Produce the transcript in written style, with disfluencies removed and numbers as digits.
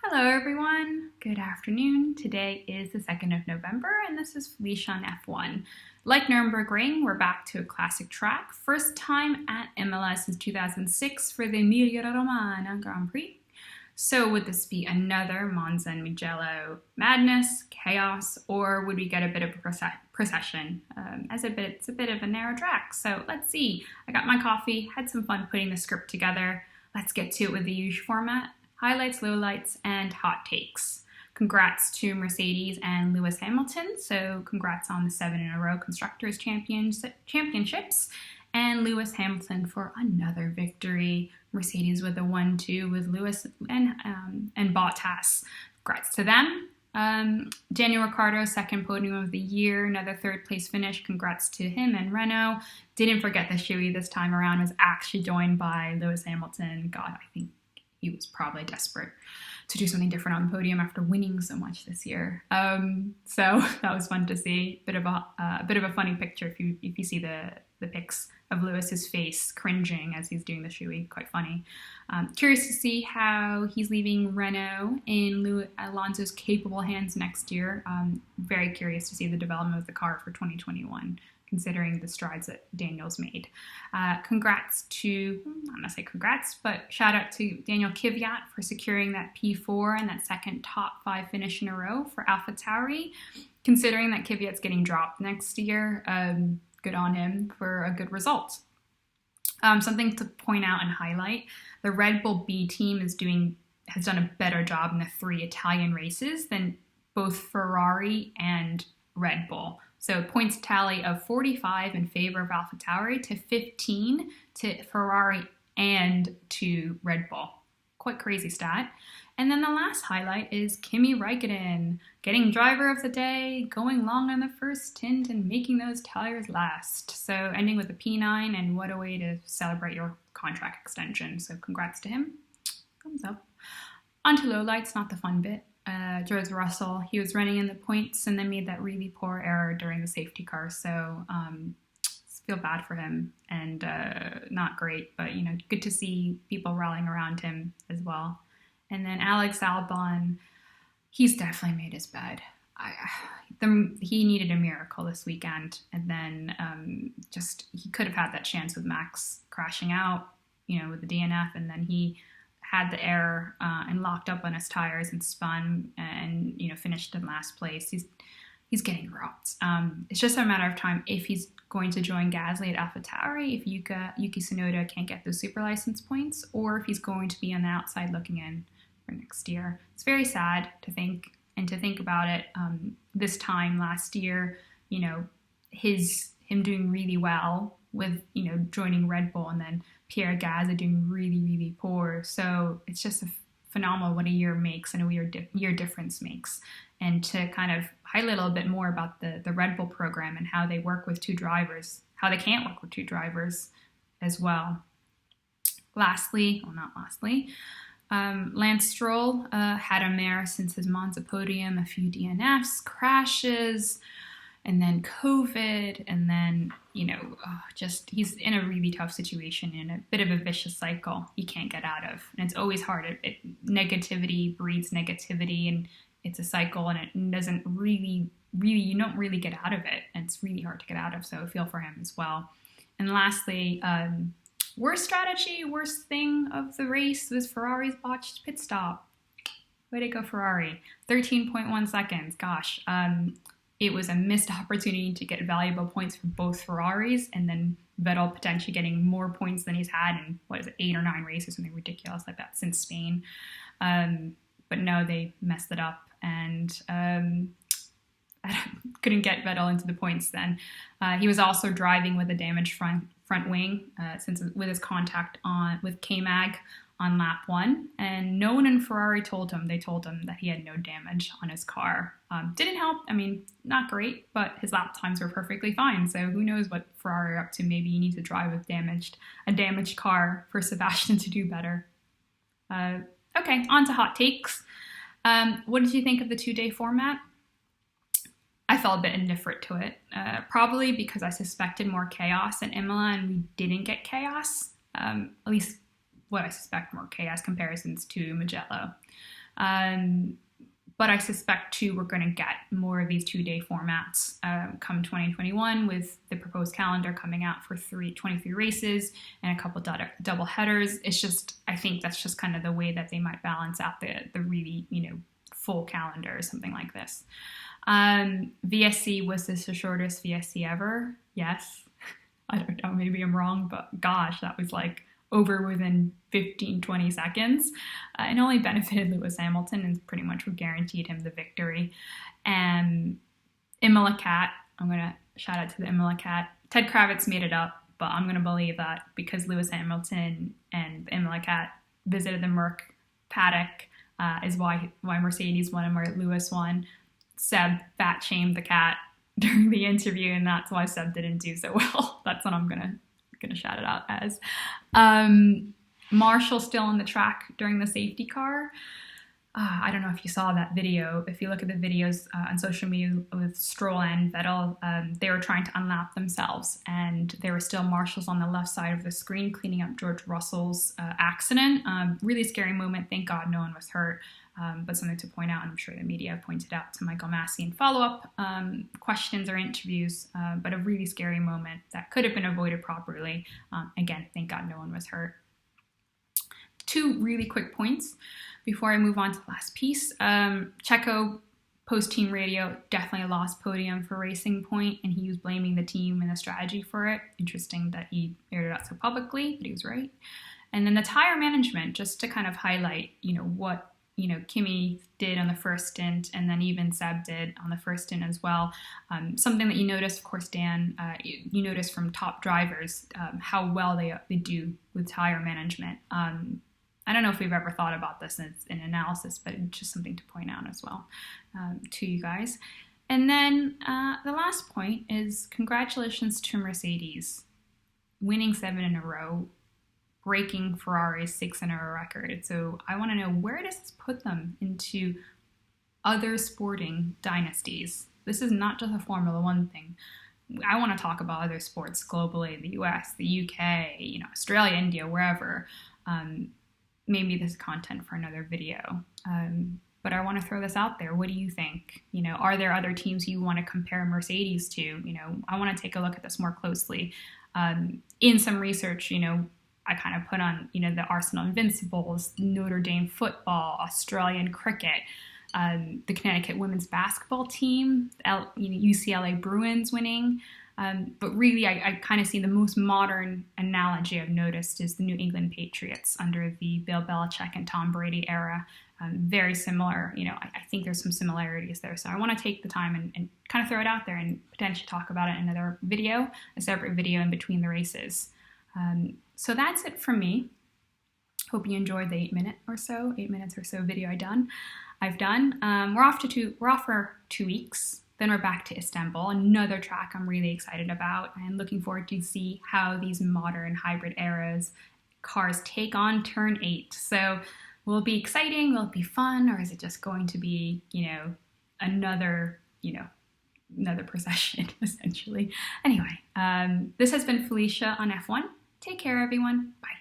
Hello everyone, good afternoon. Today is the 2nd of November and this is Felicia on F1. Like Nürburgring, we're back to a classic track. First time at Imola since 2006 for the Emilia-Romagna Grand Prix. So would this be another Monza and Mugello madness, chaos, or would we get a bit of a procession? It's a bit of a narrow track, so let's see. I got my coffee, had some fun putting the script together. Let's get to it with the usual format. Highlights, lowlights, and hot takes. Congrats to Mercedes and Lewis Hamilton. So congrats on the 7 in a row Constructors Championships. And Lewis Hamilton for another victory. Mercedes with a 1-2 with Lewis and Bottas. Congrats to them. Daniel Ricardo, second podium of the year, another third place finish. Congrats to him and Renault. Didn't forget the shoey this time around, was actually joined by Lewis Hamilton. God, I think he was probably desperate to do something different on the podium after winning so much this year. So that was fun to see. Bit of a funny picture if you see the pics of Lewis's face cringing as he's doing the shoey. Quite funny. Curious to see how he's leaving Renault in Alonso's capable hands next year. Very curious to see the development of the car for 2021. Considering the strides that Daniel's made. Congrats to, I'm not gonna say congrats, but shout out to Daniel Kvyat for securing that P4 and that second top 5 finish in a row for AlphaTauri. Considering that Kvyat's getting dropped next year, good on him for a good result. Something to point out and highlight, the Red Bull B team has done a better job in the 3 Italian races than both Ferrari and Red Bull. So points tally of 45 in favor of AlphaTauri to 15 to Ferrari and to Red Bull. Quite crazy stat. And then the last highlight is Kimi Räikkönen getting driver of the day, going long on the first stint and making those tires last. So ending with a P9, and what a way to celebrate your contract extension. So congrats to him. Thumbs up. On to lowlights, not the fun bit. George Russell, he was running in the points and then made that really poor error during the safety car. So feel bad for him and not great, but good to see people rallying around him as well. And then Alex Albon, he's definitely made his bed. He needed a miracle this weekend, and then he could have had that chance with Max crashing out, with the DNF, and then he had the error and locked up on his tires and spun and finished in last place. He's getting rocked. It's just a matter of time if he's going to join Gasly at AlphaTauri, if Yuki Tsunoda can't get those super license points, or if he's going to be on the outside looking in for next year. It's very sad to think about it. This time last year, him doing really well with joining Red Bull, and then Pierre Gasly doing really, really poor. So it's just phenomenal what a year makes and a year difference makes. And to kind of highlight a little bit more about the Red Bull program and how they work with 2 drivers, how they can't work with 2 drivers as well. Lance Stroll had a mare since his Monza podium, a few DNFs, crashes, and then COVID, and then, he's in a really tough situation, in a bit of a vicious cycle he can't get out of. And it's always hard. Negativity breeds negativity, and it's a cycle, and it doesn't really, you don't really get out of it. And it's really hard to get out of, so I feel for him as well. And lastly, worst thing of the race was Ferrari's botched pit stop. Way to go, Ferrari. 13.1 seconds, gosh. It was a missed opportunity to get valuable points for both Ferraris, and then Vettel potentially getting more points than he's had in, 8 or 9 races, something ridiculous like that since Spain. But no, they messed it up, and couldn't get Vettel into the points then. He was also driving with a damaged front wing with his contact with K-Mag on lap 1, and no one in Ferrari told him. They told him that he had no damage on his car. Didn't help. Not great, but his lap times were perfectly fine. So who knows what Ferrari are up to? Maybe you need to drive with a damaged car for Sebastian to do better. Okay, on to hot takes. What did you think of the 2-day format? I felt a bit indifferent to it, probably because I suspected more chaos at Imola, and we didn't get chaos. At least what I suspect more chaos comparisons to Mugello. But I suspect, too, we're going to get more of these 2-day formats come 2021 with the proposed calendar coming out for 23 races and a couple double headers. It's just, I think that's just kind of the way that they might balance out the really, full calendar or something like this. VSC, was this the shortest VSC ever? Yes. I don't know, maybe I'm wrong, but gosh, that was like over within 15-20 seconds. It only benefited Lewis Hamilton and pretty much guaranteed him the victory. And Imola Cat, I'm going to shout out to the Imola Cat. Ted Kravitz made it up, but I'm going to believe that because Lewis Hamilton and the Imola Cat visited the MERC paddock is why Mercedes won and why Lewis won. Seb fat-shamed the cat during the interview, and that's why Seb didn't do so well. That's what I'm gonna shout it out as. Marshall still on the track during the safety car. I don't know if you saw that video. If you look at the videos on social media with Stroll and Vettel, they were trying to unlap themselves, and there were still marshals on the left side of the screen cleaning up George Russell's accident. Really scary moment. Thank God no one was hurt. But something to point out, and I'm sure the media pointed out to Michael Massey in follow-up questions or interviews, but a really scary moment that could have been avoided properly. Again, thank God no one was hurt. 2 really quick points before I move on to the last piece. Checo, post-team radio, definitely lost podium for Racing Point, and he was blaming the team and the strategy for it. Interesting that he aired it out so publicly, but he was right. And then the tire management, just to kind of highlight, what Kimi did on the first stint, and then even Seb did on the first stint as well. Something that you notice, of course, Dan, you notice from top drivers how well they do with tire management. I don't know if we've ever thought about this in analysis, but it's just something to point out as well to you guys. And then the last point is congratulations to Mercedes, winning 7 in a row, breaking Ferrari's 6-in-a-row record. So I want to know, where does this put them into other sporting dynasties? This is not just a Formula One thing. I want to talk about other sports globally, the US, the UK, Australia, India, wherever. Maybe this is content for another video. But I want to throw this out there. What do you think? Are there other teams you want to compare Mercedes to? I want to take a look at this more closely. In some research, I kind of put on, the Arsenal Invincibles, Notre Dame football, Australian cricket, the Connecticut women's basketball team, UCLA Bruins winning. But really, I kind of see the most modern analogy I've noticed is the New England Patriots under the Bill Belichick and Tom Brady era. Very similar. I think there's some similarities there. So I want to take the time and kind of throw it out there and potentially talk about it in another video, a separate video in between the races. So that's it from me. Hope you enjoyed the 8 minutes or so video I've done. We're off for 2 weeks. Then we're back to Istanbul, another track I'm really excited about, and looking forward to see how these modern hybrid eras cars take on turn 8. So will it be exciting? Will it be fun? Or is it just going to be, another procession, essentially? Anyway, this has been Felicia on F1. Take care, everyone. Bye.